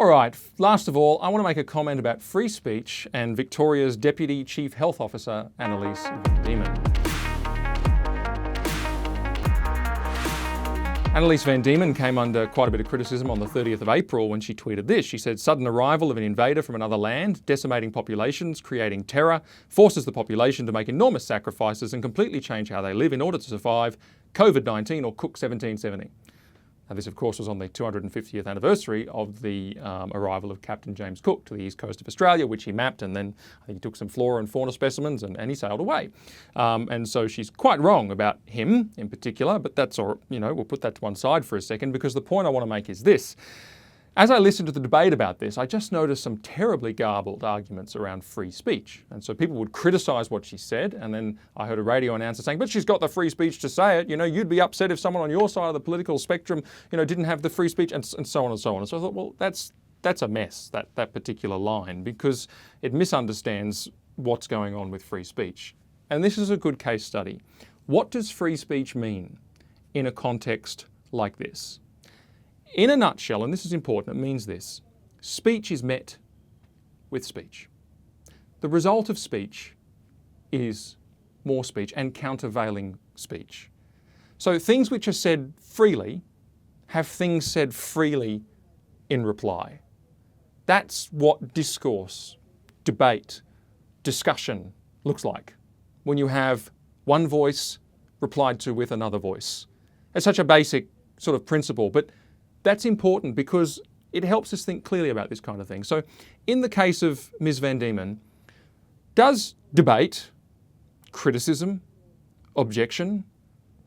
All right, last of all, I want to make a comment about free speech and Victoria's Deputy Chief Health Officer, Annalise Van Diemen. Annalise Van Diemen came under quite a bit of criticism on the 30th of April when she tweeted this. She said, "Sudden arrival of an invader from another land, decimating populations, creating terror, forces the population to make enormous sacrifices and completely change how they live in order to survive COVID-19 or Cook 1770. Now, this, of course, was on the 250th anniversary of the arrival of Captain James Cook to the east coast of Australia, which he mapped, and then I think he took some flora and fauna specimens and he sailed away. And so she's quite wrong about him in particular, but that's all, we'll put that to one side for a second, because the point I want to make is this. As I listened to the debate about this, I just noticed some terribly garbled arguments around free speech. And so people would criticise what she said, and then I heard a radio announcer saying, but she's got the free speech to say it. You'd be upset if someone on your side of the political spectrum, didn't have the free speech, and so on and so on. And so I thought, well, that's a mess, that particular line, because it misunderstands what's going on with free speech. And this is a good case study. What does free speech mean in a context like this? In a nutshell, and this is important, it means this: speech is met with speech. The result of speech is more speech and countervailing speech. So things which are said freely have things said freely in reply. That's what discourse, debate, discussion looks like when you have one voice replied to with another voice. It's such a basic sort of principle, but that's important because it helps us think clearly about this kind of thing. So in the case of Ms. Van Diemen, does debate, criticism, objection,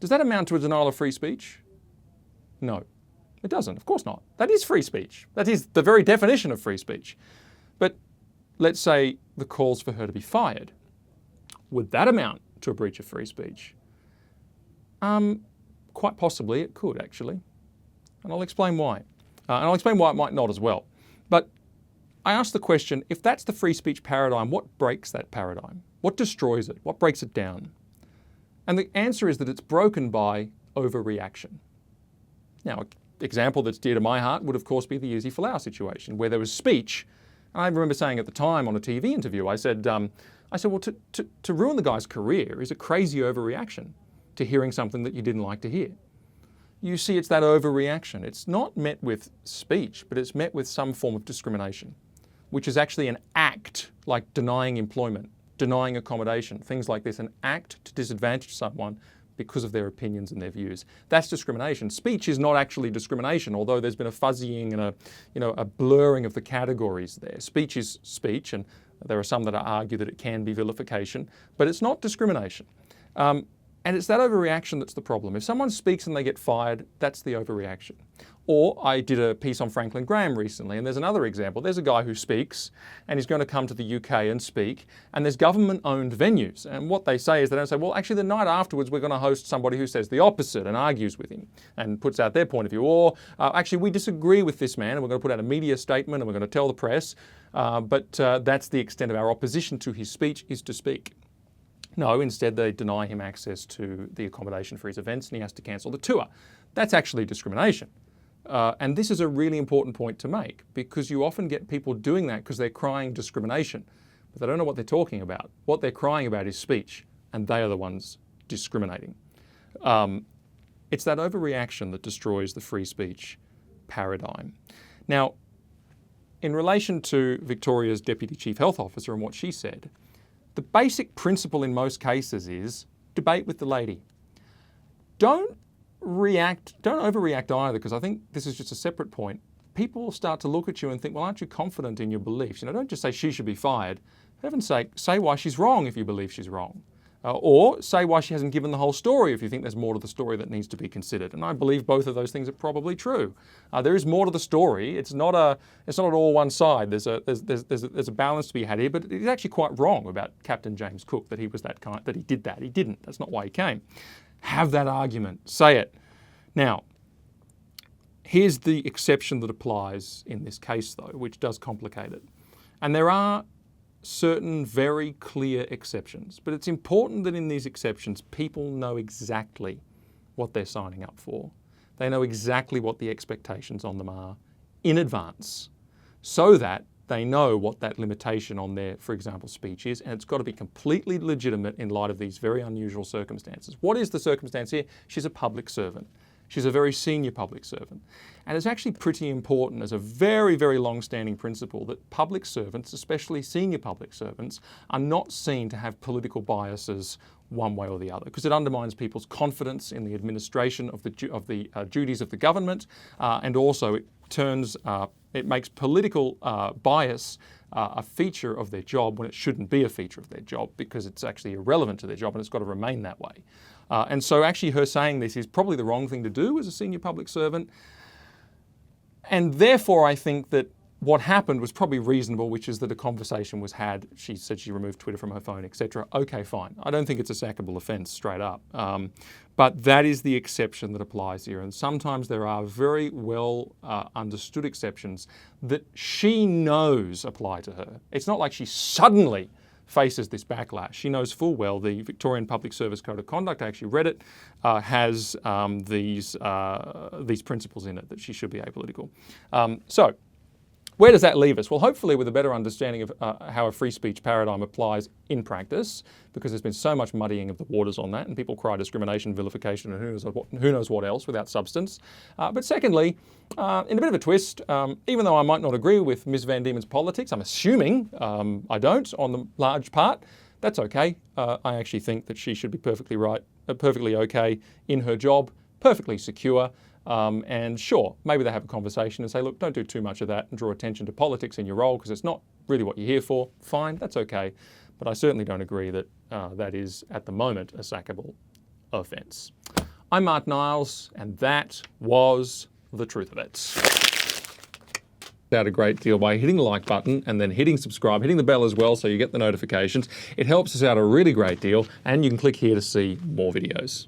does that amount to a denial of free speech? No, it doesn't. Of course not. That is free speech. That is the very definition of free speech. But let's say the calls for her to be fired. Would that amount to a breach of free speech? Quite possibly it could, actually. And I'll explain why. And I'll explain why it might not as well. But I asked the question, if that's the free speech paradigm, what breaks that paradigm? What destroys it? What breaks it down? And the answer is that it's broken by overreaction. Now, an example that's dear to my heart would, of course, be the Uzi Folau situation, where there was speech. And I remember saying at the time on a TV interview, I said, well, to ruin the guy's career is a crazy overreaction to hearing something that you didn't like to hear. You see, it's that overreaction. It's not met with speech, but it's met with some form of discrimination, which is actually an act like denying employment, denying accommodation, things like this, an act to disadvantage someone because of their opinions and their views. That's discrimination. Speech is not actually discrimination, although there's been a fuzzying and a blurring of the categories there. Speech is speech, and there are some that argue that it can be vilification, but it's not discrimination. And it's that overreaction that's the problem. If someone speaks and they get fired, that's the overreaction. Or I did a piece on Franklin Graham recently, and there's another example. There's a guy who speaks, and he's going to come to the UK and speak, and there's government-owned venues. And what they say is they don't say, well, actually the night afterwards we're going to host somebody who says the opposite and argues with him and puts out their point of view. Or actually we disagree with this man and we're going to put out a media statement and we're going to tell the press, but that's the extent of our opposition to his speech is to speak. No, instead they deny him access to the accommodation for his events and he has to cancel the tour. That's actually discrimination. And this is a really important point to make, because you often get people doing that because they're crying discrimination, but they don't know what they're talking about. What they're crying about is speech, and they are the ones discriminating. It's that overreaction that destroys the free speech paradigm. Now, in relation to Victoria's Deputy Chief Health Officer and what she said, the basic principle in most cases is debate with the lady. Don't overreact either, because I think this is just a separate point. People will start to look at you and think, well, aren't you confident in your beliefs? Don't just say she should be fired. For heaven's sake, say why she's wrong if you believe she's wrong. Or say why she hasn't given the whole story if you think there's more to the story that needs to be considered. And I believe both of those things are probably true. There is more to the story. It's not all one side. There's a balance to be had here, but it's actually quite wrong about Captain James Cook that he was that kind, that he did that. He didn't. That's not why he came. Have that argument. Say it. Now, here's the exception that applies in this case, though, which does complicate it. And there are certain very clear exceptions, but it's important that in these exceptions people know exactly what they're signing up for. They know exactly what the expectations on them are in advance. so that they know what that limitation on their, for example, speech is, and it's got to be completely legitimate in light of these very unusual circumstances. What is the circumstance here? She's a public servant. She's a very senior public servant. And it's actually pretty important as a very, very long-standing principle that public servants, especially senior public servants, are not seen to have political biases one way or the other, because it undermines people's confidence in the administration of the duties of the government, and also it makes political bias a feature of their job when it shouldn't be a feature of their job, because it's actually irrelevant to their job and it's got to remain that way. And so actually her saying this is probably the wrong thing to do as a senior public servant. And therefore I think that what happened was probably reasonable, which is that a conversation was had. She said she removed Twitter from her phone, etc. Okay, fine. I don't think it's a sackable offence straight up. But that is the exception that applies here. And sometimes there are very well understood exceptions that she knows apply to her. It's not like she suddenly faces this backlash. She knows full well the Victorian Public Service Code of Conduct, I actually read it, has these principles in it that she should be apolitical. So where does that leave us? Well, hopefully with a better understanding of how a free speech paradigm applies in practice, because there's been so much muddying of the waters on that, and people cry discrimination, vilification, and who knows what else without substance. But secondly, in a bit of a twist, even though I might not agree with Ms. Van Diemen's politics, I'm assuming I don't on the large part, that's okay. I actually think that she should be perfectly right, perfectly okay in her job, perfectly secure. And sure, maybe they have a conversation and say, look, don't do too much of that and draw attention to politics in your role because it's not really what you're here for. Fine, that's okay. But I certainly don't agree that that is, at the moment, a sackable offence. I'm Mark Niles, and that was The Truth of It. Out a great deal by hitting the like button and then hitting subscribe, hitting the bell as well so you get the notifications. It helps us out a really great deal, and you can click here to see more videos.